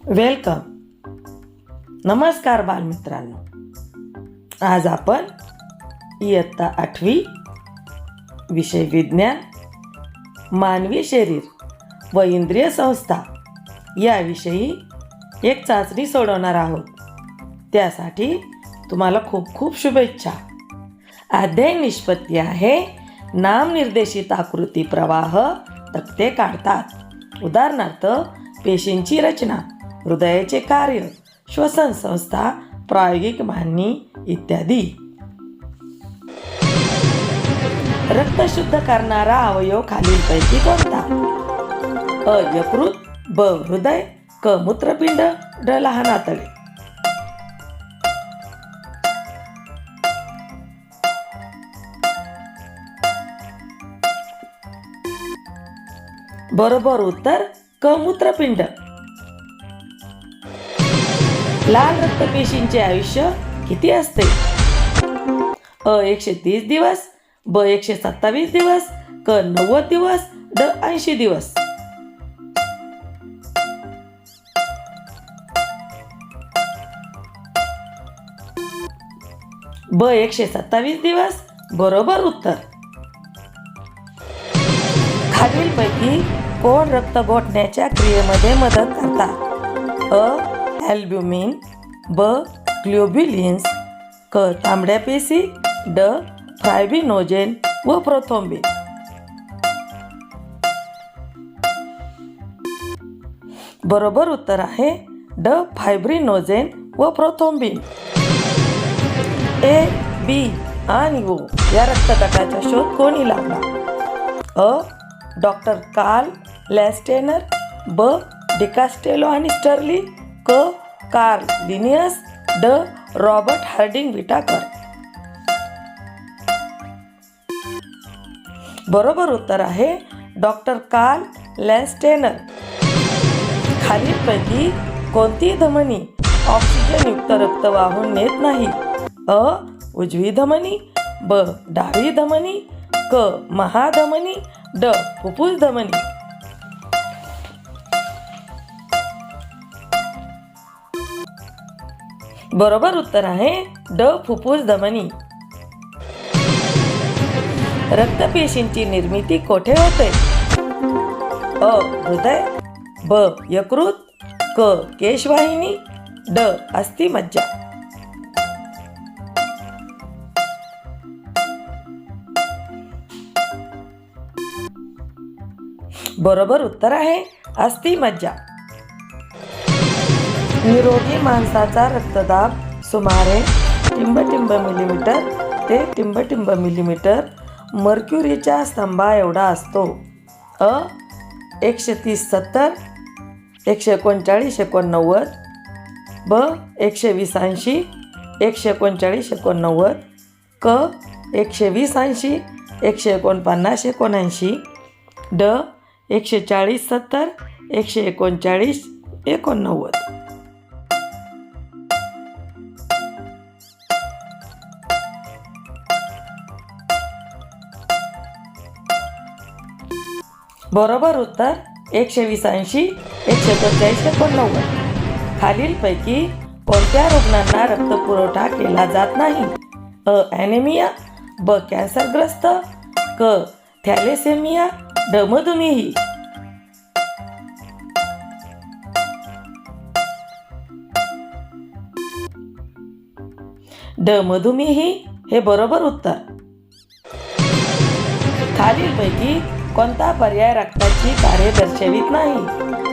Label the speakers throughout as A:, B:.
A: Welcome. नमस्कार बालमित्रांनो. आज आपण इयत्ता 8वी विषय विज्ञान मानवी शरीर व इंद्रिय संस्था याविषयी एक चाचणी सोडवणार आहोत. त्यासाठी तुम्हाला खूप खूप शुभेच्छा. अध्याय निष्पत्ती आहे नामनिर्देशित आकृती प्रवाह तक्ते काढतात. उदाहरणार्थ पेशींची रचना, हृदयाचे कार्य, श्वसन संस्था, प्रायोगिक मांडणी इत्यादी. रक्त शुद्ध करणारा अवयव खालीलपैकी कोणता? अ यकृत, ब हृदय, क मूत्रपिंड, ड लहान आतडे. बरोबर उत्तर क मूत्रपिंड. लाल रक्तपेशींचे आयुष्य किती असते? अ 130 दिवस, ब 127 दिवस, क 90 दिवस, ड 80 दिवस. ब 127 दिवस बरोबर उत्तर. खालीलपैकी कोण रक्त गोठण्याच्या क्रियेमध्ये मदत करतात? अ ॲल्ब्युमिन, ब ग्लोब्युलिन्स, क तांबड्या पेशी, ड फायब्रिनोजेन व प्रोथ्रोम्बिन. बरोबर उत्तर आहे ड फायब्रिनोजेन व प्रोथ्रोम्बिन. ए, बी आणि ओ या रक्तगटाचा शोध कोणी लावला? अ डॉक्टर कार्ल लॅस्टेनर, ब डिकास्टेलो आणि स्टर्ली, क कार्ल लिनियस, ड रॉबर्ट हार्डिंग विटाकर. बरोबर उत्तर आहे डॉक्टर कार्ल लॅस्टेनर. खालीलपैकी कोणती धमनी ऑक्सिजनयुक्त रक्त वाहून नेत नाही? अ उजवी धमनी, ब डावी धमनी, क महाधमनी, ड फुफ्फुस धमनी. बरोबर उत्तर आहे ड फुफ्फुस धमनी. रक्तपेशींची निर्मिती कोठे होते? अ हृदय, ब यकृत, क केशवाहिनी, ड अस्थिमज्जा. बरोबर उत्तर आहे अस्थिमज्जा. निरोगी माणसाचा रक्तदाब सुमारे टिंबटिंब मिलीमीटर ते टिंबटिंब मिलीमीटर मर्क्युरीच्या स्तंभा एवढा असतो. अ 130/70, 139/89, ब 120/80, 139/89, क 120/80, 149/79, ड 140/70, 139/89. बरोबर उत्तर 120/80, 145/89. खालीलपैकी कोणत्या रुग्णांना रक्तपुरवठा केला जात नाही? अ ॲनेमिया, ब कॅन्सरग्रस्त, क थॅलेसेमिया, ड मधुमेही. ड मधुमेही हे बरोबर उत्तर. खालीलपैकी कोणता पर्याय रक्ताची कार्य दर्शवित नाही?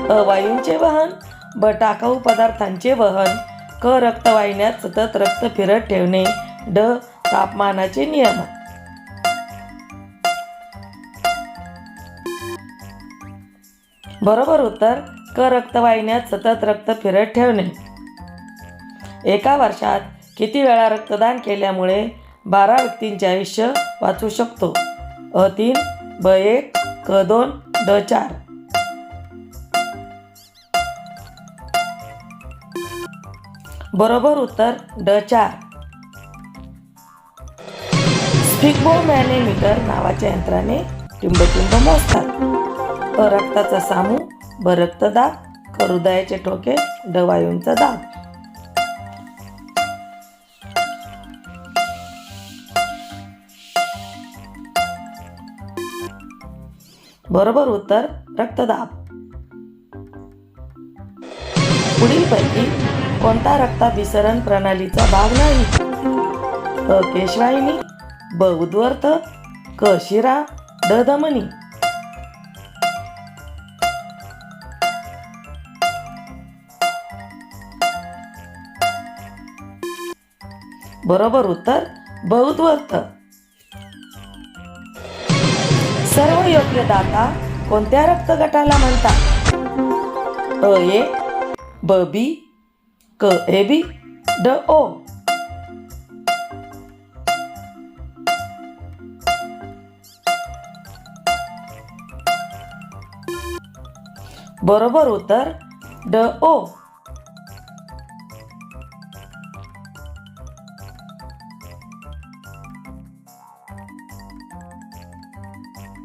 A: अ वायूंचे वहन, ब टाकाऊ पदार्थांचे वहन, क रक्तवाहिन्यात सतत रक्त फिरत ठेवणे, ड तापमानाचे नियमन. बरोबर उत्तर क रक्तवाहिन्यात सतत रक्त फिरत ठेवणे. एका वर्षात किती वेळा रक्तदान केल्यामुळे 12 व्यक्तींचे आयुष्य वाचू शकतो? अ 3, ब 1, क 2, ड 4. बरोबर उत्तर ड 4. स्फिग्मोमॅनोमीटर नावाच्या यंत्राने टिंबटिंब मोजतात. अ रक्ताचा सामू, ब रक्तदाब, क हृदयाचे ठोके, ड वायूंचा दाब. बरोबर उत्तर रक्तदाब. पुढीलपैकी कोणता रक्ताभिसरण प्रणालीचा भाग नाही? अ केशवाहिनी, ब उद्वर्त, क शिरा, ड धमनी. बरोबर उत्तर ब उद्वर्त. सर्व योग्य दाता कोणत्या रक्तगटाला म्हणतात? अ ए, ब बी, क ए बी, ड ओ. बरोबर उत्तर ड ओ.